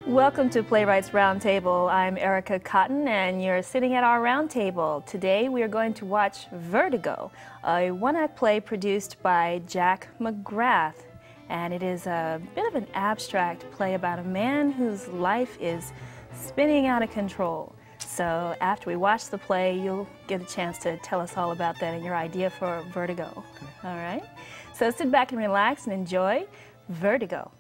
Welcome to Playwrights Roundtable. I'm Erica Cotton and you're sitting at our roundtable. Today we are going to watch Vertigo, a one-act play produced by Jack McGrath. And it is a bit of an abstract play about a man whose life is spinning out of control. So after we watch the play, you'll get a chance to tell us all about that and your idea for Vertigo. Okay. All right? So sit back and relax and enjoy Vertigo.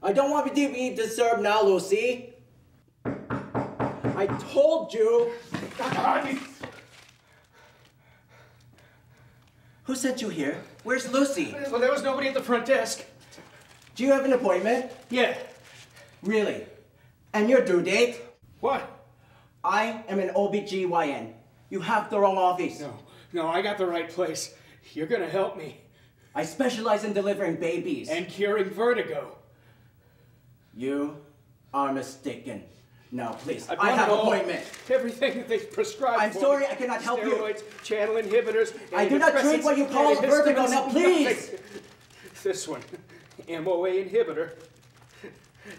I don't want to be disturbed now, Lucy. I told you. Who sent you here? Where's Lucy? Well, there was nobody at the front desk. Do you have an appointment? Yeah. Really? And your due date? What? I am an OBGYN. You have the wrong office. No, I got the right place. You're gonna help me. I specialize in delivering babies. And curing vertigo. You are mistaken. Now, please, I have an appointment. Everything that they prescribed I'm sorry, I cannot help you. Steroids, channel inhibitors, I do not treat what you call vertigo. Now, please. This one, MOA inhibitor.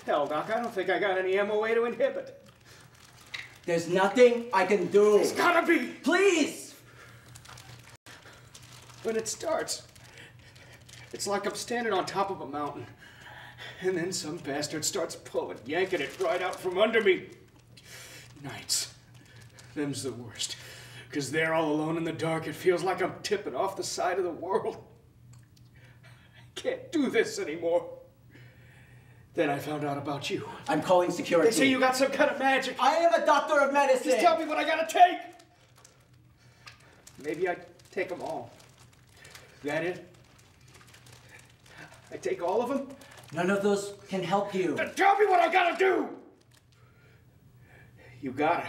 Hell, Doc, I don't think I got any MOA to inhibit. There's nothing I can do. It's gotta be. Please. When it starts, it's like I'm standing on top of a mountain. And then some bastard starts pulling, yanking it right out from under me. Nights. Them's the worst. Because they're all alone in the dark. It feels like I'm tipping off the side of the world. I can't do this anymore. Then I found out about you. I'm calling security. They say you got some kind of magic. I am a doctor of medicine. Just tell me what I gotta take. Maybe I take them all. That it? I take all of them? None of those can help you. Then tell me what I gotta do! You gotta.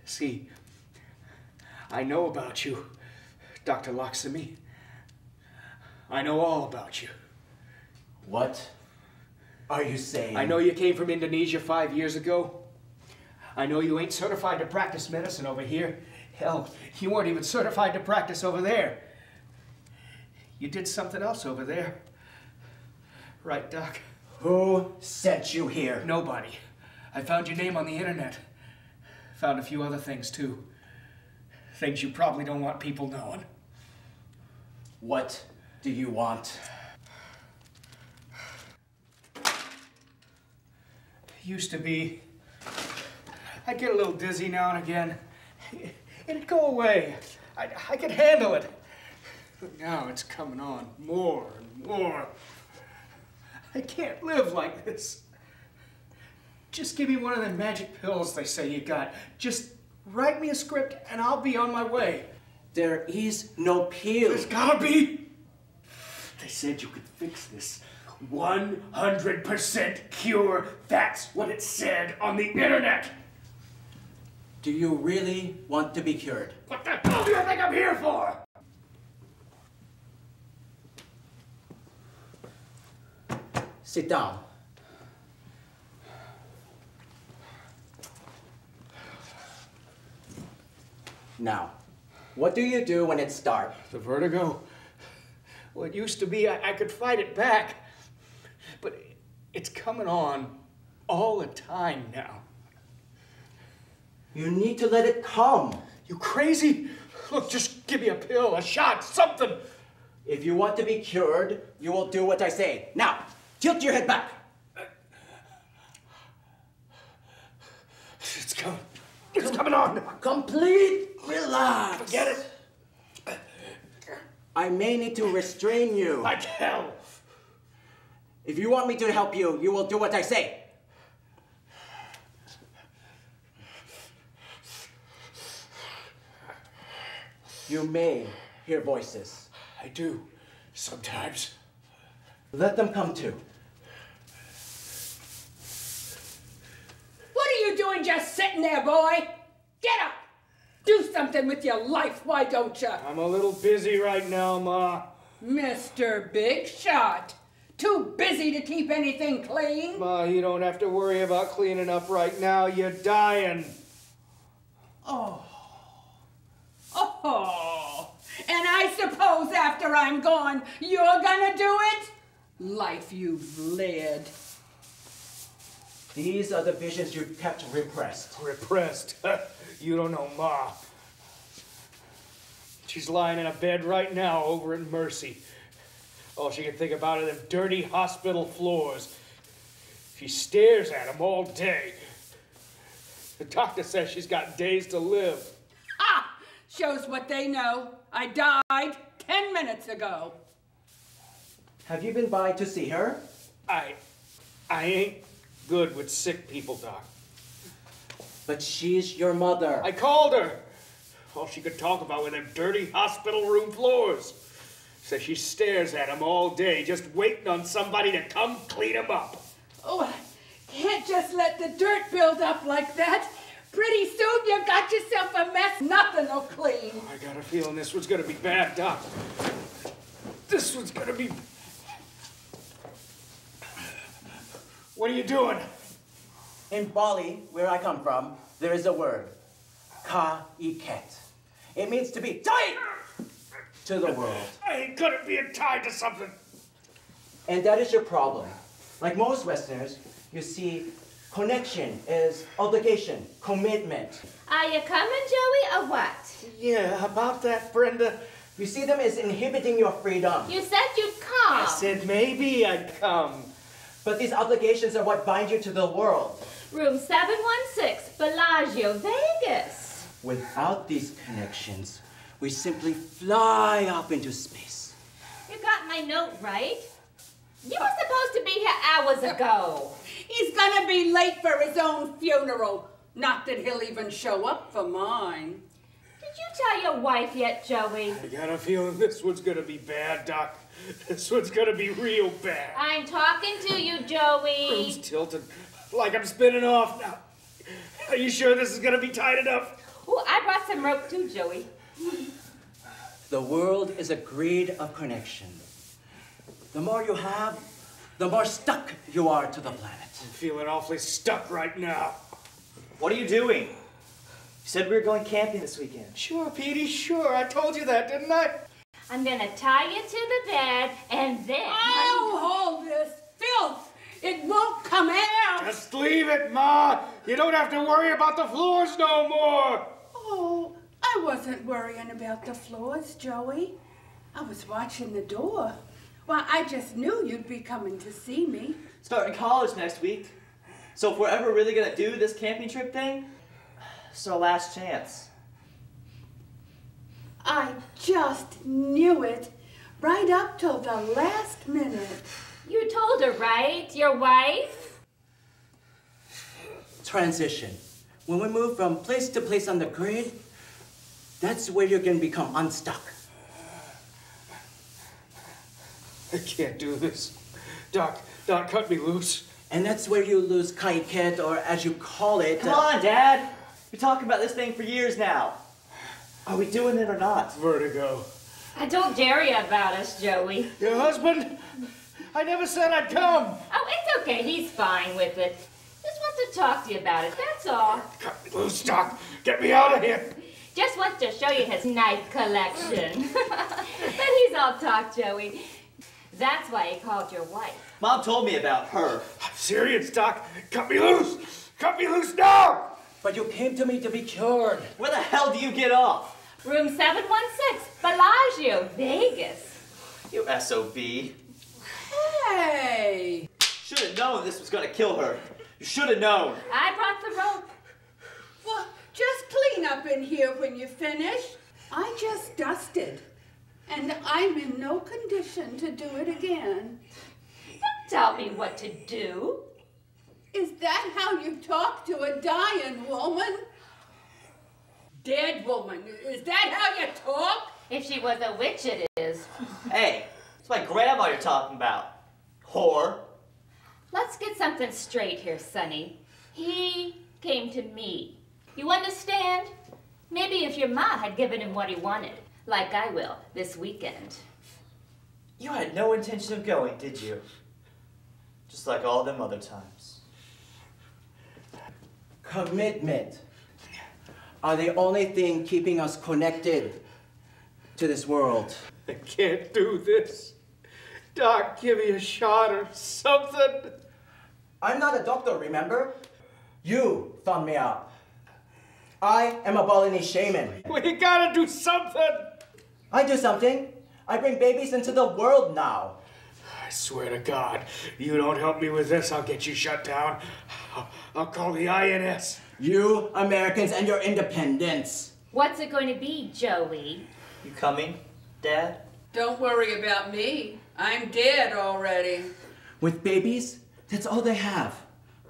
See, I know about you, Dr. Laxmi. I know all about you. What are you saying? I know you came from Indonesia 5 years ago. I know you ain't certified to practice medicine over here. Hell, you weren't even certified to practice over there. You did something else over there. Right, Doc? Who sent you here? Nobody. I found your name on the internet. Found a few other things, too. Things you probably don't want people knowing. What do you want? Used to be. I'd get a little dizzy now and again. It'd go away. I could handle it. But now it's coming on more and more. I can't live like this. Just give me one of them magic pills they say you got. Just write me a script and I'll be on my way. There is no pill. There's gotta be. They said you could fix this. 100% cure. That's what it said on the internet. Do you really want to be cured? What the hell do you think I'm here for? Sit down. Now, what do you do when it's dark? The vertigo? Well, it used to be I could fight it back. But it's coming on all the time now. You need to let it come. You crazy? Look, just give me a pill, a shot, something. If you want to be cured, you will do what I say. Now, tilt your head back. It's coming. It's coming on. Complete relax. Forget it. I may need to restrain you. Like hell. If you want me to help you, you will do what I say. You may hear voices. I do, sometimes. Let them come too. What are you doing just sitting there, boy? Get up! Do something with your life, why don't you? I'm a little busy right now, Ma. Mr. Big Shot. Too busy to keep anything clean? Ma, you don't have to worry about cleaning up right now. You're dying. Oh. And I suppose after I'm gone, you're gonna do it? Life you've led. These are the visions you kept repressed. Repressed? You don't know Ma. She's lying in a bed right now over at Mercy. All she can think about are them dirty hospital floors. She stares at them all day. The doctor says she's got days to live. Ha! Shows what they know. I died 10 minutes ago. Have you been by to see her? I ain't good with sick people, Doc. But she's your mother. I called her. All she could talk about were them dirty hospital room floors. Says she stares at them all day, just waiting on somebody to come clean them up. Oh, I can't just let the dirt build up like that. Pretty soon you got yourself a mess nothing'll clean. I got a feeling this one's gonna be bad, Doc. This one's gonna be... What are you doing? In Bali, where I come from, there is a word. Ka-iket. It means to be tied to the world. I ain't good at being tied to something. And that is your problem. Like most Westerners, you see, connection is obligation, commitment. Are you coming, Joey, or what? Yeah, about that, Brenda. You see them as inhibiting your freedom. You said you'd come. I said maybe I'd come. But these obligations are what bind you to the world. Room 716, Bellagio, Vegas. Without these connections, we simply fly up into space. You got my note, right? You were supposed to be here hours ago. He's gonna be late for his own funeral. Not that he'll even show up for mine. Did you tell your wife yet, Joey? I got a feeling this one's gonna be bad, Doc. This one's gonna be real bad. I'm talking to you, Joey. Room's tilted, like I'm spinning off now. Are you sure this is gonna be tight enough? Oh, I brought some rope too, Joey. The world is a grid of connection. The more you have, the more stuck you are to the planet. I'm feeling awfully stuck right now. What are you doing? You said we were going camping this weekend. Sure, Petey, sure. I told you that, didn't I? I'm gonna tie you to the bed, and then... Oh, hold this filth! It won't come out! Just leave it, Ma. You don't have to worry about the floors no more. Oh, I wasn't worrying about the floors, Joey. I was watching the door. Well, I just knew you'd be coming to see me. Starting college next week. So if we're ever really gonna do this camping trip thing, it's our last chance. I just knew it. Right up till the last minute. You told her, right? Your wife? Transition. When we move from place to place on the grid, that's where you can become unstuck. I can't do this. Doc, cut me loose. And that's where you lose kaiket, or as you call it... Come on, Dad! You're talking about this thing for years now. Are we doing it or not? Vertigo. I told Jerry about us, Joey. Your husband? I never said I'd come. Oh, it's okay. He's fine with it. Just wants to talk to you about it, that's all. Cut me loose, Doc. Get me out of here. Just wants to show you his knife collection. But he's all talk, Joey. That's why he called your wife. Mom told me about her. I'm serious, Doc. Cut me loose. Cut me loose now. But you came to me to be cured. Where the hell do you get off? Room 716, Bellagio, Vegas. You SOB. Hey! Should have known this was gonna kill her. You should have known. I brought the rope. Well, just clean up in here when you finish. I just dusted. And I'm in no condition to do it again. Don't tell me what to do. Is that how you talk to a dying woman? Dead woman, is that how you talk? If she was a witch, it is. Hey, it's my grandma you're talking about. Whore. Let's get something straight here, Sonny. He came to me. You understand? Maybe if your ma had given him what he wanted, like I will this weekend. You had no intention of going, did you? Just like all them other times. Commitment are the only thing keeping us connected to this world. I can't do this. Doc, give me a shot or something. I'm not a doctor, remember? You found me out. I am a Balinese shaman. We gotta do something. I do something. I bring babies into the world now. I swear to God, you don't help me with this, I'll get you shut down. I'll call the INS. You Americans and your independence. What's it going to be, Joey? You coming, Dad? Don't worry about me. I'm dead already. With babies, that's all they have.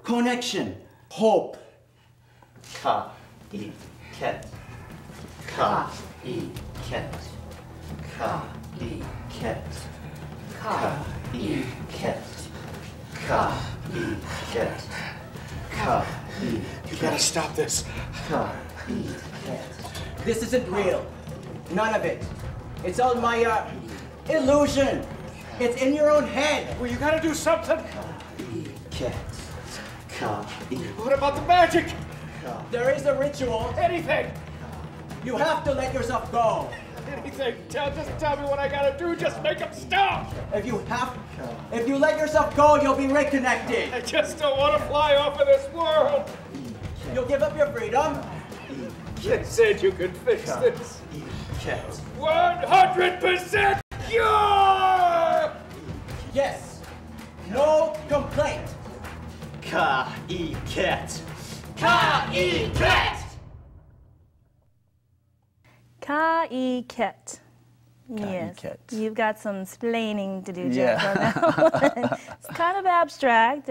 Connection, hope. Ka-e-ket. Ka-e-ket. Ka-e-ket. Ka-e-ket. Ka-e-ket. Ka-e-ket. You gotta stop this. Ka-e-ket. This isn't real. None of it. It's all my illusion. It's in your own head. Well, you gotta do something. Ka-e-ket. Ka-e-ket. What about the magic? There is a ritual. Anything. You have to let yourself go. Anything. Just tell me what I gotta do. Just make them stop. If you let yourself go, you'll be reconnected. I just don't want to fly off of this world. You'll give up your freedom. You said you could fix this. Ket. 100% cure! Yes. No complaint. Ka-e-ket. Ka-e-ket! Ka-e-ket. Yes, Ka-e-ket. you've got some splaining to do, Yeah. Jack, on that one. It's kind of abstract,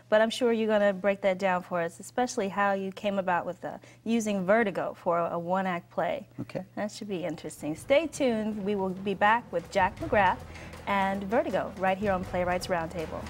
but I'm sure you're going to break that down for us, especially how you came about with using Vertigo for a one-act play. Okay. That should be interesting. Stay tuned. We will be back with Jack McGrath and Vertigo right here on Playwrights Roundtable.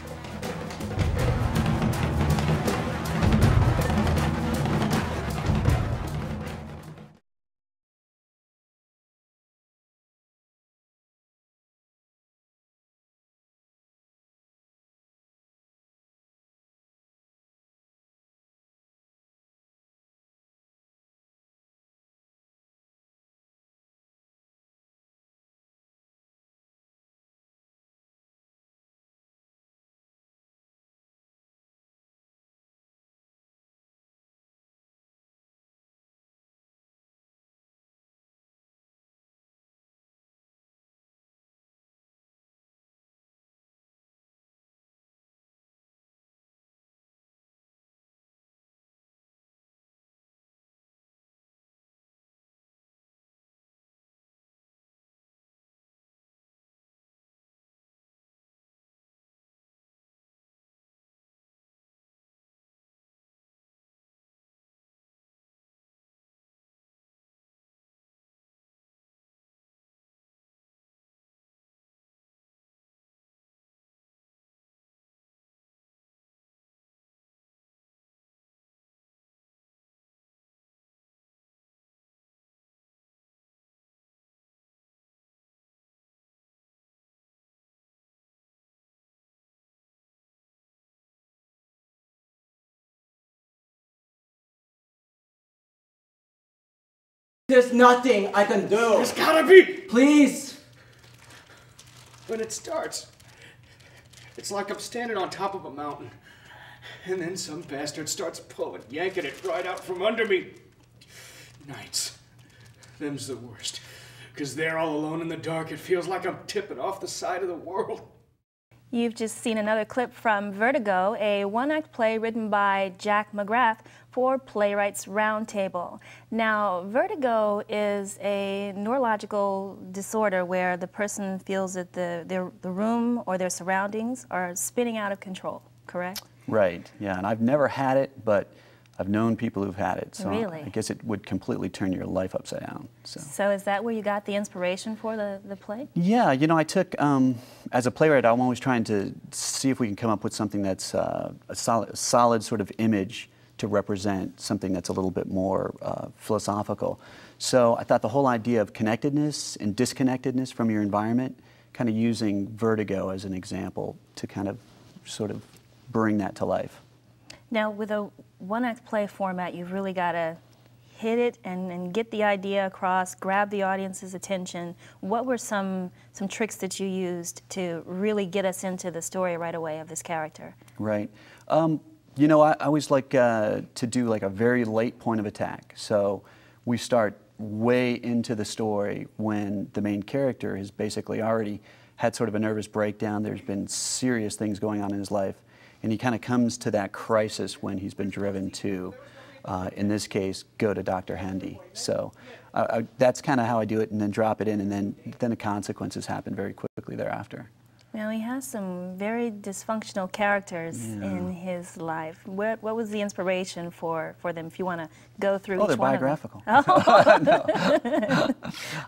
There's nothing I can do. There's gotta be! Please. When it starts, it's like I'm standing on top of a mountain, and then some bastard starts pulling, yanking it right out from under me. Nights. Them's the worst. Because they're all alone in the dark. It feels like I'm tipping off the side of the world. You've just seen another clip from Vertigo, a one-act play written by Jack McGrath for Playwrights Roundtable. Now, vertigo is a neurological disorder where the person feels that the room or their surroundings are spinning out of control, correct? Right, yeah, and I've never had it, but I've known people who've had it, so Really? I guess it would completely turn your life upside down. So is that where you got the inspiration for the play? Yeah, you know, I took, as a playwright, I'm always trying to see if we can come up with something that's a solid sort of image to represent something that's a little bit more philosophical. So I thought the whole idea of connectedness and disconnectedness from your environment, kind of using Vertigo as an example to kind of sort of bring that to life. Now, with a one-act play format, you've really got to hit it and get the idea across, grab the audience's attention. What were some tricks that you used to really get us into the story right away of this character? Right. You know, I always like to do like a very late point of attack. So we start way into the story when the main character has basically already had sort of a nervous breakdown. There's been serious things going on in his life. And he kind of comes to that crisis when he's been driven to, in this case, go to Dr. Handy. So that's kind of how I do it, and then drop it in, and then the consequences happen very quickly thereafter. Now, he has some very dysfunctional characters in his life. What was the inspiration for them, if you want to go through each they're one biographical. Of them?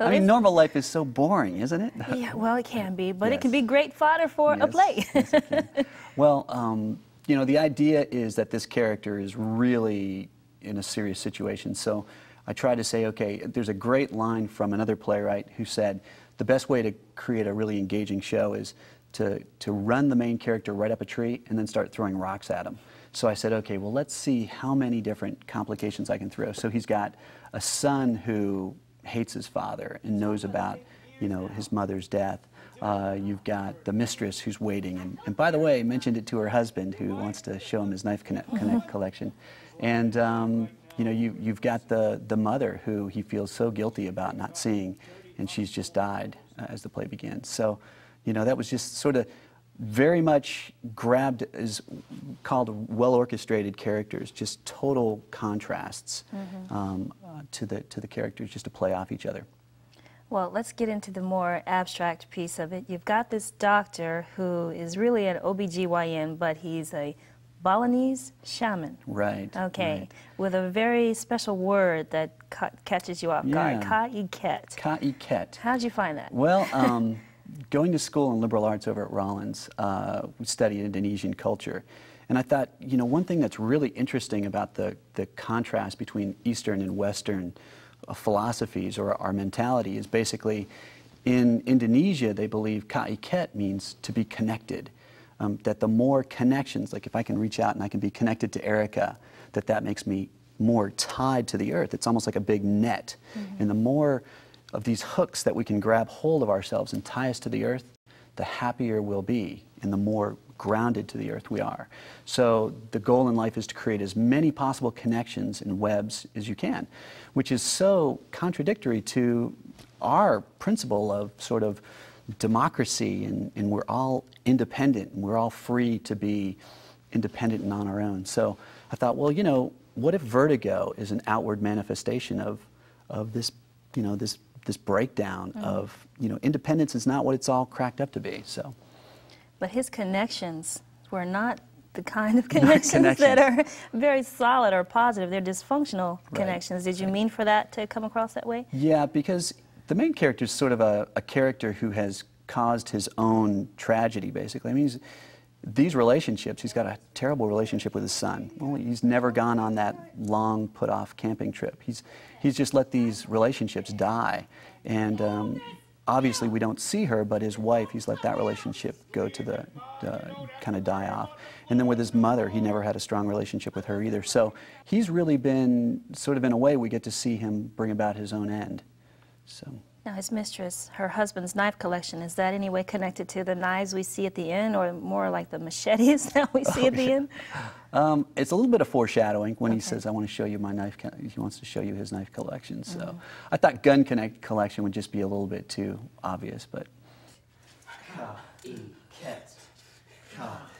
I mean, normal life is so boring, isn't it? Yeah, well, it can be, but Yes. it can be great fodder for a play. Yes, it can. Well, you know, the idea is that this character is really in a serious situation. So I try to say, okay, there's a great line from another playwright who said, the best way to create a really engaging show is to run the main character right up a tree and then start throwing rocks at him. So I said, okay, well, let's see how many different complications I can throw. So he's got a son who hates his father and knows about, you know, his mother's death. You've got the mistress who's waiting, and by the way, mentioned it to her husband who wants to show him his knife collection. And you know, you've got the mother who he feels so guilty about not seeing, and she's just died as the play begins. So, you know, that was just sort of very much grabbed as called well-orchestrated characters, just total contrasts to the characters, just to play off each other. Well, let's get into the more abstract piece of it. You've got this doctor who is really an OBGYN, but he's a Balinese shaman. Right. Okay, right. with a very special word that catches you off guard, ka-i-ket. Ka-i-ket. How'd you find that? Well, going to school in liberal arts over at Rollins, we studied Indonesian culture. And I thought, you know, one thing that's really interesting about the contrast between Eastern and Western philosophies or our mentality is basically in Indonesia, they believe ka-i-ket means to be connected. That the more connections, like if I can reach out and I can be connected to Erica, that makes me more tied to the earth. It's almost like a big net. And the more of these hooks that we can grab hold of ourselves and tie us to the earth, the happier we'll be and the more grounded to the earth we are. So the goal in life is to create as many possible connections and webs as you can, which is so contradictory to our principle of sort of democracy, and we're all independent and we're all free to be independent and on our own. So I thought, well, you know, what if Vertigo is an outward manifestation of this, you know, this breakdown of, you know, independence is not what it's all cracked up to be. So, but his connections were not the kind of connections that are very solid or positive. They're dysfunctional connections. Did you mean for that to come across that way? Yeah, because the main character is sort of a character who has caused his own tragedy, basically. I mean, these relationships, he's got a terrible relationship with his son. Well, he's never gone on that long put-off camping trip. He's just let these relationships die. And obviously we don't see her, but his wife, he's let that relationship go to the kind of die off. And then with his mother, he never had a strong relationship with her either. So he's really been, sort of in a way, we get to see him bring about his own end. So. Now, his mistress, her husband's knife collection, is that any way connected to the knives we see at the end, or more like the machetes that we see at the end? It's a little bit of foreshadowing when he says, I want to show you my knife, he wants to show you his knife collection. So I thought gun collection would just be a little bit too obvious, but.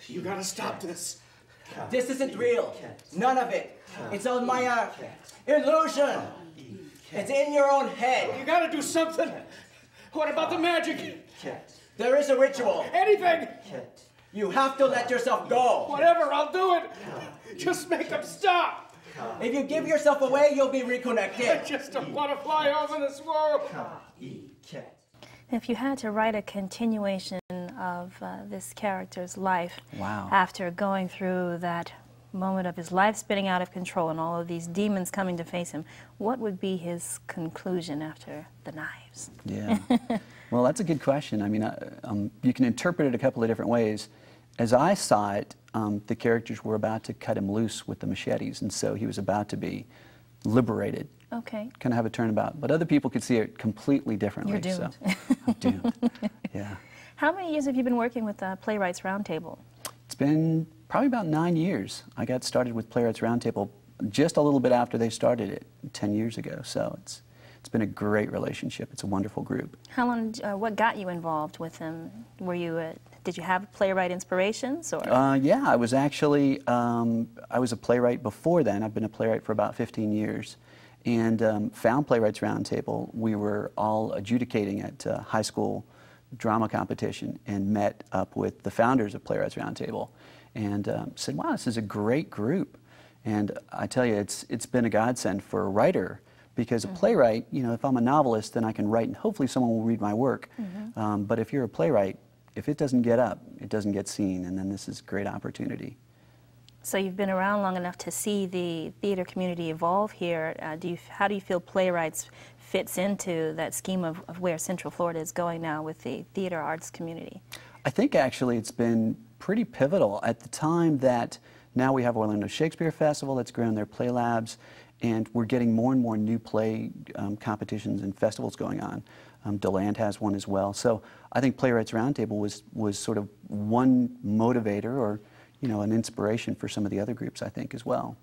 You gotta stop this. This isn't real. None of it. It's on my illusion. It's in your own head. You gotta do something. What about the magic? There is a ritual. Anything. You have to let yourself go. Whatever, I'll do it. Just make them stop. If you give yourself away, you'll be reconnected. I just don't want to fly over this world. If you had to write a continuation of this character's life Wow. after going through that moment of his life spinning out of control and all of these demons coming to face him, what would be his conclusion after the knives? Yeah. Well, that's a good question. I mean, you can interpret it a couple of different ways. As I saw it, the characters were about to cut him loose with the machetes, and so he was about to be liberated. Okay. Kind of have a turnabout. But other people could see it completely differently. You're doomed. So I'm doomed. Yeah. How many years have you been working with Playwrights Roundtable? It's been probably about 9 years. I got started with Playwrights Roundtable just a little bit after they started it 10 years ago. So it's been a great relationship. It's a wonderful group. How long? What got you involved with them? Were you? Did you have playwright inspirations, or? Yeah, I was actually I was a playwright before then. I've been a playwright for about 15 years, and found Playwrights Roundtable. We were all adjudicating at high school drama competition and met up with the founders of Playwrights Roundtable, and said, "Wow, this is a great group." And I tell you, it's been a godsend for a writer. Because a playwright, you know, if I'm a novelist, then I can write and hopefully someone will read my work. But if you're a playwright, if it doesn't get up, it doesn't get seen, and then this is a great opportunity. So you've been around long enough to see the theater community evolve here. How do you feel Playwrights fits into that scheme of where Central Florida is going now with the theater arts community? I think actually it's been pretty pivotal at the time that now we have Orlando Shakespeare Festival that's grown their play labs, and we're getting more and more new play competitions and festivals going on. DeLand has one as well. So I think Playwrights Roundtable was sort of one motivator, or you know, an inspiration for some of the other groups, I think, as well.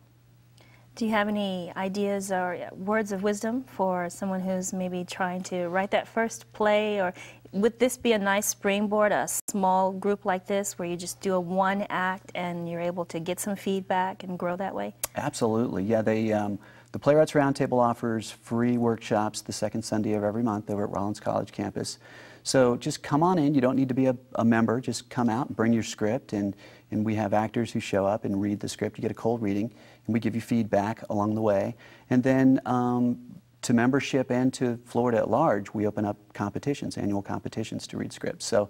Do you have any ideas or words of wisdom for someone who's maybe trying to write that first play? Or would this be a nice springboard, a small group like this, where you just do a one act and you're able to get some feedback and grow that way? Absolutely. Yeah, the Playwrights Roundtable offers free workshops the second Sunday of every month over at Rollins College campus. So just come on in. You don't need to be a member. Just come out and bring your script, and we have actors who show up and read the script. You get a cold reading, and we give you feedback along the way. And then to membership and to Florida at large, we open up competitions, annual competitions to read scripts. So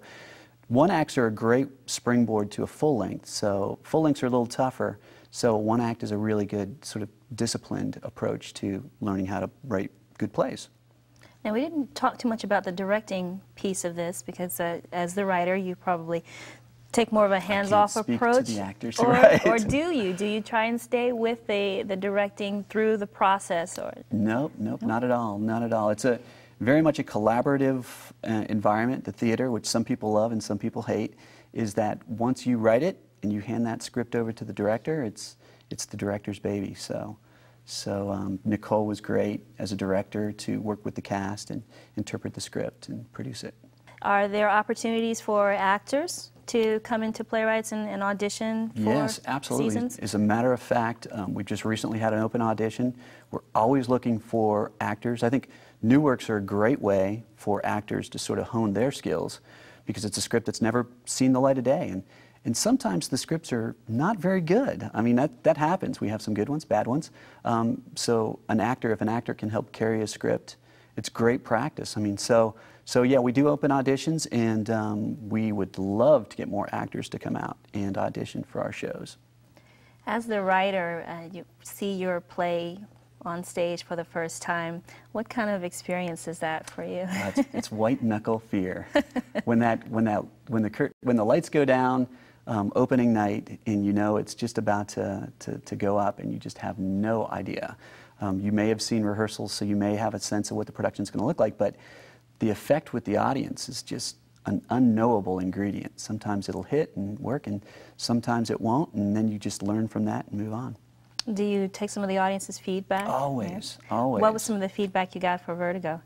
one acts are a great springboard to a full length. So full lengths are a little tougher. So one act is a really good sort of disciplined approach to learning how to write good plays. Now, we didn't talk too much about the directing piece of this because as the writer, you probably take more of a hands-off approach. To the actors, or, right. Or do you? Do you try and stay with the directing through the process? Or Nope, not at all, not at all. It's very much a collaborative environment. The theater, which some people love and some people hate, is that once you write it and you hand that script over to the director, it's the director's baby. So Nicole was great as a director to work with the cast and interpret the script and produce it. Are there opportunities for actors to come into Playwrights and audition for Yes, absolutely. seasons? As a matter of fact, we've just recently had an open audition. We're always looking for actors. I think new works are a great way for actors to sort of hone their skills because it's a script that's never seen the light of day. And sometimes the scripts are not very good. I mean, that happens. We have some good ones, bad ones. So if an actor can help carry a script, it's great practice. I mean, so yeah, we do open auditions, and we would love to get more actors to come out and audition for our shows. As the writer, you see your play on stage for the first time. What kind of experience is that for you? It's white knuckle fear. When the lights go down, opening night, and you know it's just about to go up, and you just have no idea. You may have seen rehearsals, so you may have a sense of what the production's going to look like, but the effect with the audience is just an unknowable ingredient. Sometimes it'll hit and work, and sometimes it won't, and then you just learn from that and move on. Do you take some of the audience's feedback? Always, Yeah. always. What was some of the feedback you got for Vertigo?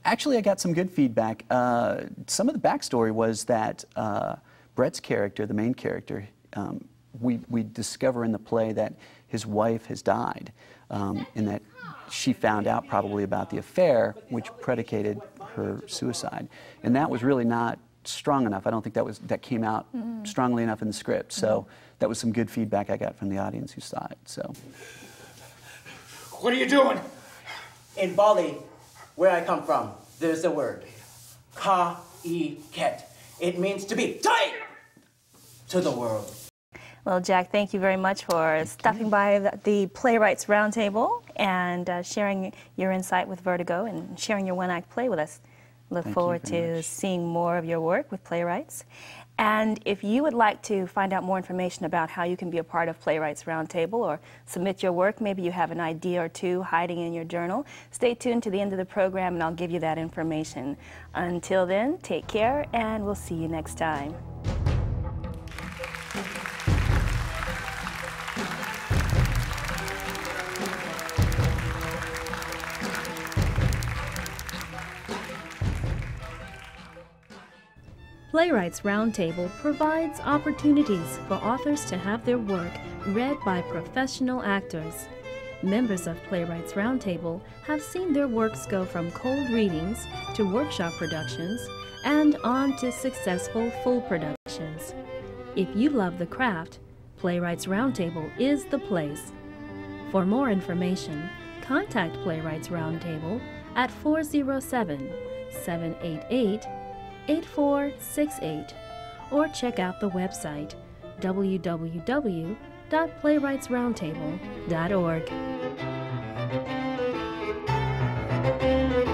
Actually, I got some good feedback. Some of the backstory was that Brett's character, the main character, we discover in the play that his wife has died, and that she found out probably about the affair, which predicated her suicide. And that was really not strong enough. I don't think that came out strongly enough in the script. So that was some good feedback I got from the audience who saw it. So What are you doing? In Bali, where I come from, there's a word. Ka-i-ket. It means to be tight to the world. Well, Jack, thank you very much for stopping by the Playwrights Roundtable and sharing your insight with Vertigo and sharing your one-act play with us. Look forward to seeing more of your work with Playwrights. And if you would like to find out more information about how you can be a part of Playwrights Roundtable or submit your work, maybe you have an idea or two hiding in your journal, stay tuned to the end of the program and I'll give you that information. Until then, take care and we'll see you next time. Playwrights Roundtable provides opportunities for authors to have their work read by professional actors. Members of Playwrights Roundtable have seen their works go from cold readings to workshop productions and on to successful full productions. If you love the craft, Playwrights Roundtable is the place. For more information, contact Playwrights Roundtable at 407-788-8468 or check out the website www.playwrightsroundtable.org.